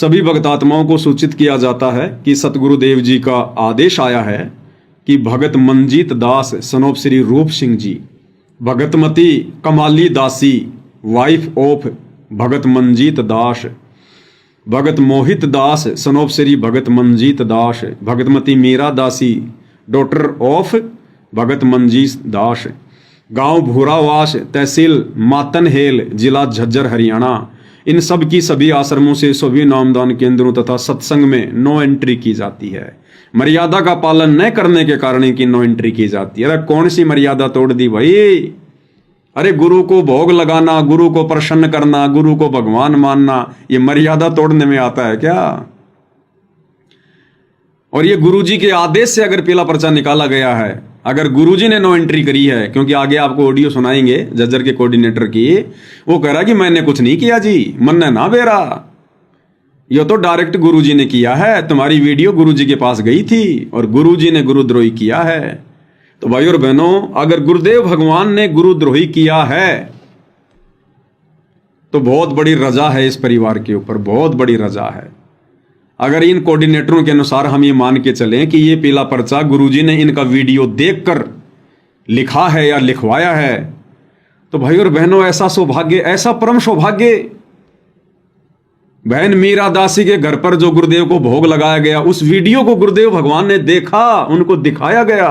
सभी भक्तात्माओं को सूचित किया जाता है कि सतगुरुदेव जी का आदेश आया है कि भगत मंजीत दास सनोप श्री रूप सिंह जी, भगतमती कमाली दासी वाइफ ऑफ भगत मंजीत दास, भगत मोहित दास सनोप श्री भगत मंजीत दास, भगतमती मीरा दासी डॉटर ऑफ भगत मंजीत दास, गांव भूरावास, तहसील मातनहेल, जिला झज्जर, हरियाणा। इन सब की सभी आश्रमों से सभी नामदान केंद्रों तथा सत्संग में नो एंट्री की जाती है। मर्यादा का पालन न करने के कारण इनकी नो एंट्री की जाती है। अरे कौन सी मर्यादा तोड़ दी भाई? अरे गुरु को भोग लगाना, गुरु को प्रसन्न करना, गुरु को भगवान मानना, ये मर्यादा तोड़ने में आता है क्या? और ये गुरुजी के आदेश से अगर पीला पर्चा निकाला गया है, अगर गुरुजी ने नो एंट्री करी है, क्योंकि आगे आपको ऑडियो सुनाएंगे जज्जर के कोऑर्डिनेटर की, वो कह रहा कि मैंने कुछ नहीं किया जी, मन ने ना बेरा, ये तो डायरेक्ट गुरुजी ने किया है, तुम्हारी वीडियो गुरुजी के पास गई थी और गुरुजी ने गुरुद्रोही किया है। तो भाई और बहनों, अगर गुरुदेव भगवान ने गुरुद्रोही किया है तो बहुत बड़ी रजा है इस परिवार के ऊपर, बहुत बड़ी रजा है। अगर इन कोऑर्डिनेटरों के अनुसार हम ये मान के चलें कि ये पीला पर्चा गुरुजी ने इनका वीडियो देखकर लिखा है या लिखवाया है, तो भाई और बहनों, ऐसा सौभाग्य, ऐसा परम सौभाग्य, बहन मीरा दासी के घर पर जो गुरुदेव को भोग लगाया गया, उस वीडियो को गुरुदेव भगवान ने देखा, उनको दिखाया गया,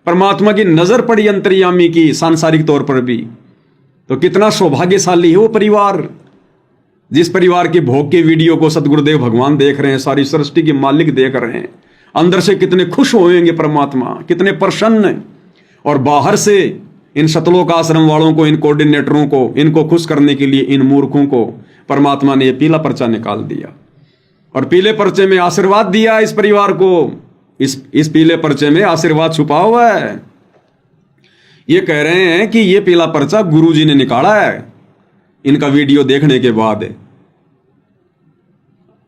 परमात्मा की नजर पड़ी अंतर्यामी की, सांसारिक तौर पर भी। तो कितना सौभाग्यशाली है वो परिवार, जिस परिवार के भोग के वीडियो को सतगुरुदेव भगवान देख रहे हैं, सारी सृष्टि के मालिक देख रहे हैं। अंदर से कितने खुश होंगे परमात्मा, कितने प्रसन्न। और बाहर से इन सतलोक आश्रम वालों को, इन कोऑर्डिनेटरों को, इनको खुश करने के लिए इन मूर्खों को परमात्मा ने ये पीला पर्चा निकाल दिया और पीले पर्चे में आशीर्वाद दिया इस परिवार को। इस पीले पर्चे में आशीर्वाद छुपा हुआ है। ये कह रहे हैं कि ये पीला पर्चा गुरुजी ने निकाला है इनका वीडियो देखने के बाद।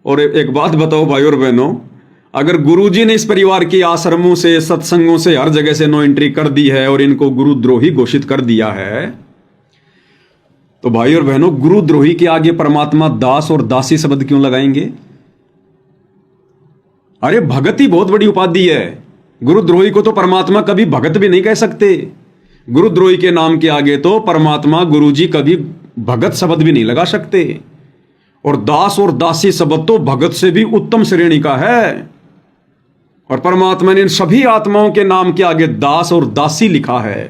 और एक बात बताओ भाई और बहनों, अगर गुरुजी ने इस परिवार के आश्रमों से, सत्संगों से, हर जगह से नो एंट्री कर दी है और इनको गुरुद्रोही घोषित कर दिया है, तो भाई और बहनों, गुरुद्रोही के आगे परमात्मा दास और दासी शब्द क्यों लगाएंगे? अरे भगत ही बहुत बड़ी उपाधि है। गुरुद्रोही को तो परमात्मा कभी भगत भी नहीं कह सकते। गुरुद्रोही के नाम के आगे तो परमात्मा, गुरुजी कभी भगत शब्द भी नहीं लगा सकते। और दास और दासी शब्द तो भगत से भी उत्तम श्रेणी का है। और परमात्मा ने इन सभी आत्माओं के नाम के आगे दास और दासी लिखा है।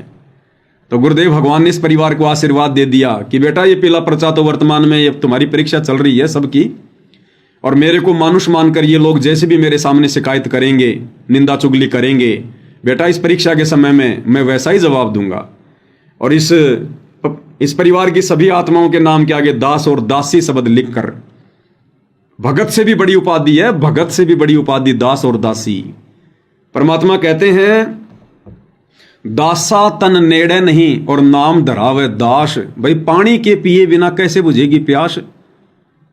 तो गुरुदेव भगवान ने इस परिवार को आशीर्वाद दे दिया कि बेटा, ये पीला पर्चा तो वर्तमान में ये तुम्हारी परीक्षा चल रही है सबकी, और मेरे को मानुष मानकर ये लोग जैसे भी मेरे सामने शिकायत करेंगे, निंदा चुगली करेंगे, बेटा इस परीक्षा के समय में मैं वैसा ही जवाब दूंगा। और इस परिवार की सभी आत्माओं के नाम के आगे दास और दासी शब्द लिखकर, भगत से भी बड़ी उपाधि है, भगत से भी बड़ी उपाधि दास और दासी। परमात्मा कहते हैं, दासा तन नेड़े नहीं और नाम धरावे दास। भाई पानी के पिए बिना कैसे बुझेगी प्यास?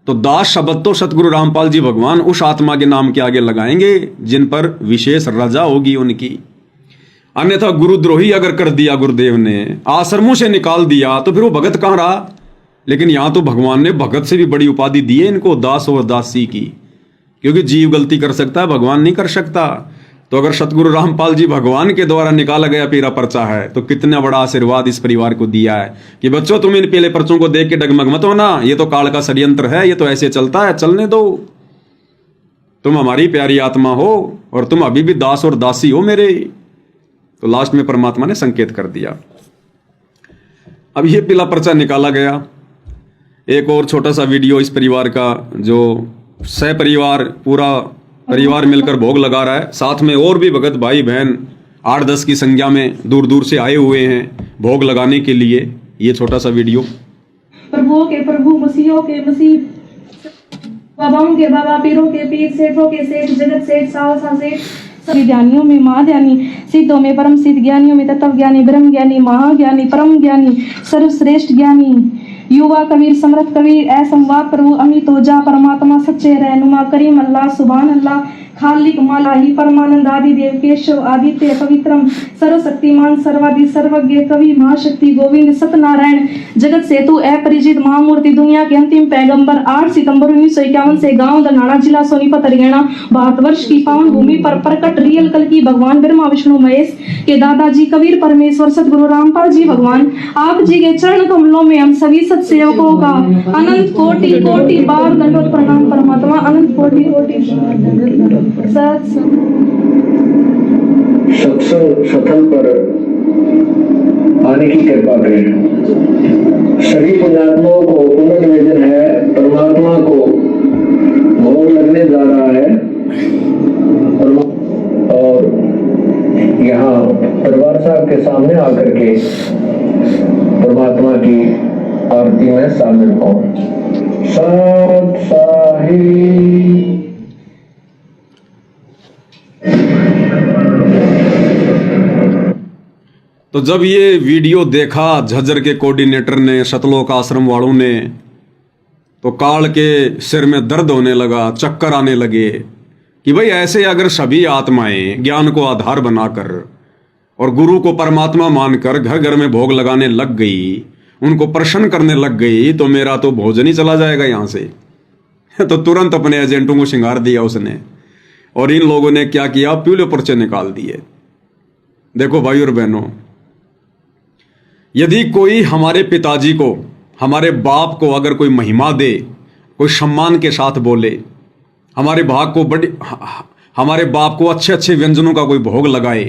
तो दास शब्द तो सतगुरु रामपाल जी भगवान उस आत्मा के नाम के आगे लगाएंगे जिन पर विशेष रजा होगी उनकी। अन्यथा गुरुद्रोही अगर कर दिया गुरुदेव ने, आश्रमों से निकाल दिया, तो फिर वो भगत कहां रहा? लेकिन यहां तो भगवान ने भगत से भी बड़ी उपाधि दी है इनको, दास और दासी की, क्योंकि जीव गलती कर सकता है, भगवान नहीं कर सकता। तो अगर सतगुरु रामपाल जी भगवान के द्वारा निकाला गया पीला पर्चा है, तो कितना बड़ा आशीर्वाद इस परिवार को दिया है कि बच्चों, तुम इन पीले पर्चों को देख के डगमग मत होना, ये तो काल का षड्यंत्र है, ये तो ऐसे चलता है, चलने दो। तुम हमारी प्यारी आत्मा हो और तुम अभी भी दास और दासी हो मेरे। तो लास्ट में परमात्मा ने संकेत कर दिया। अब ये पीला पर्चा निकाला गया। एक और छोटा सा वीडियो इस परिवार का, जो सह परिवार, पूरा परिवार मिलकर भोग लगा रहा है, साथ में और भी भगत भाई बहन 8-10 की संख्या में दूर दूर से आए हुए हैं भोग लगाने के लिए। ये छोटा सा वीडियो। प्रभुओं के प्रभु, मसीहों के मसीह, बाबाओं के बाबा, पीरों के पीर, सेठों के सेठ, जगत सेठ, सावसा सेठ, सभी ध्यानियों में महाध्यानी, सिद्धों में परम सिद्ध, ज्ञानियों में तत्व ज्ञानी, ब्रह्म ज्ञानी, महाज्ञानी, परम ज्ञानी, सर्वश्रेष्ठ ज्ञानी, युवा कबीर समर्थ कबीर असंवाद प्रभु अमित ओझा परमात्मा सच्चे रहनुमा करीम अल्लाह सुभान अल्लाह खालिक मालाही परमानंद आदि देव केशव आदित्य पवित्रम सर्वशक्तिमान सर्वादि सर्वज्ञ कवि महाशक्ति गोविंद सत्यनारायण जगत सेतु अपरिचित महामूर्ति दुनिया के अंतिम पैगंबर 8 सितंबर 1951 से गांव दलनाड़ा जिला सोनीपत हरियाणा भारतवर्ष की पावन भूमि पर प्रकट रियल कल की भगवान ब्रह्मा विष्णु महेश के दादाजी कबीर परमेश्वर सतगुरु रामपाल जी भगवान आप जी के चरण कमलों में हम सभी सत सेवकों का अनंत कोटि कोटि बार दंडवत प्रणाम। परमात्मा अनंत कोटि कोटि सत्संग सथल पर आने की कृपा करें। सभी पुण्यात्माओं को पुनर्निवेदन है, परमात्मा को भोग लगने जा रहा है और यहाँ दरबार साहब के सामने आकर के परमात्मा की आरती में शामिल हो। सत साहिब तो जब ये वीडियो देखा झज्जर के कोऑर्डिनेटर ने, सतलोक आश्रम वालों ने, तो काल के सिर में दर्द होने लगा, चक्कर आने लगे कि भाई ऐसे अगर सभी आत्माएं ज्ञान को आधार बनाकर और गुरु को परमात्मा मानकर घर घर में भोग लगाने लग गई, उनको प्रसन्न करने लग गई, तो मेरा तो भोजन ही चला जाएगा यहां से। तो तुरंत अपने एजेंटों को श्रृंगार दिया उसने, और इन लोगों ने क्या किया, पीले पर्चे निकाल दिए। देखो भाई और बहनों, यदि कोई हमारे पिताजी को, हमारे बाप को अगर कोई महिमा दे, कोई सम्मान के साथ बोले, हमारे बाप को अच्छे अच्छे व्यंजनों का कोई भोग लगाए,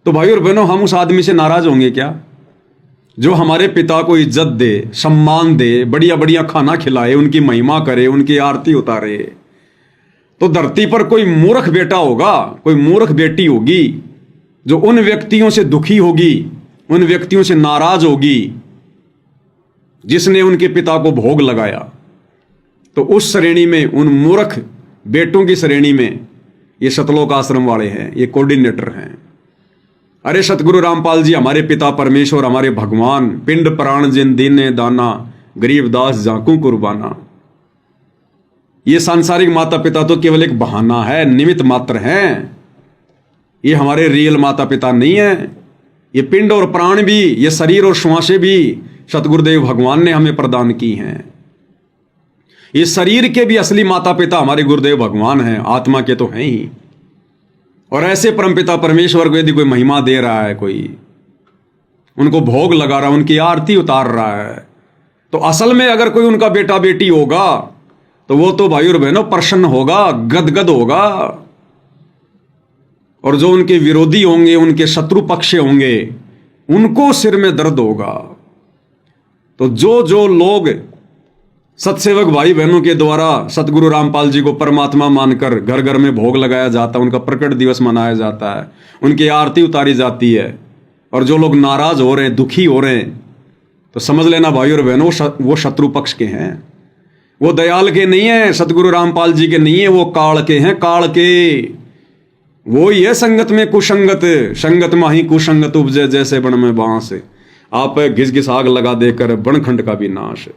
तो भाई और बहनों हम उस आदमी से नाराज होंगे क्या? जो हमारे पिता को इज्जत दे, सम्मान दे, बढ़िया बढ़िया खाना खिलाए, उनकी महिमा करे, उनकी आरती उतारे, तो धरती पर कोई मूर्ख बेटा होगा, कोई मूर्ख बेटी होगी जो उन व्यक्तियों से दुखी होगी, उन व्यक्तियों से नाराज होगी जिसने उनके पिता को भोग लगाया। तो उस श्रेणी में, उन मूर्ख बेटों की श्रेणी में ये सतलोक आश्रम वाले हैं, ये कोऑर्डिनेटर हैं। अरे सतगुरु रामपाल जी हमारे पिता परमेश्वर, हमारे भगवान, पिंड प्राण जिन दीने दाना, गरीब दास जाकू कुर्बाना। ये सांसारिक माता पिता तो केवल एक बहाना है, निमित्त मात्र हैं। ये हमारे रियल माता पिता नहीं है। ये पिंड और प्राण भी, ये शरीर और श्वासें भी सतगुरुदेव भगवान ने हमें प्रदान की हैं। ये शरीर के भी असली माता पिता हमारे गुरुदेव भगवान हैं, आत्मा के तो हैं ही। और ऐसे परमपिता परमेश्वर को यदि कोई महिमा दे रहा है, कोई उनको भोग लगा रहा है, उनकी आरती उतार रहा है, तो असल में अगर कोई उनका बेटा बेटी होगा तो वो तो भाई और बहनों प्रसन्न होगा, गदगद होगा। और जो उनके विरोधी होंगे, उनके शत्रु पक्ष होंगे, उनको सिर में दर्द होगा। तो जो लोग सत्सेवक भाई बहनों के द्वारा सतगुरु रामपाल जी को परमात्मा मानकर घर घर में भोग लगाया जाता है, उनका प्रकट दिवस मनाया जाता है, उनकी आरती उतारी जाती है, और जो लोग नाराज हो रहे हैं, दुखी हो रहे हैं, तो समझ लेना भाई और बहनों वो शत्रु पक्ष के हैं। वो दयाल के नहीं है, सतगुरु रामपाल जी के नहीं है, वो काल के हैं, काल के। वो ही है संगत में कुसंगत, संगत माही कुसंगत उपजे जैसे बन में बांस। आप घिस घिस आग लगा देकर बनखंड का भी नाश।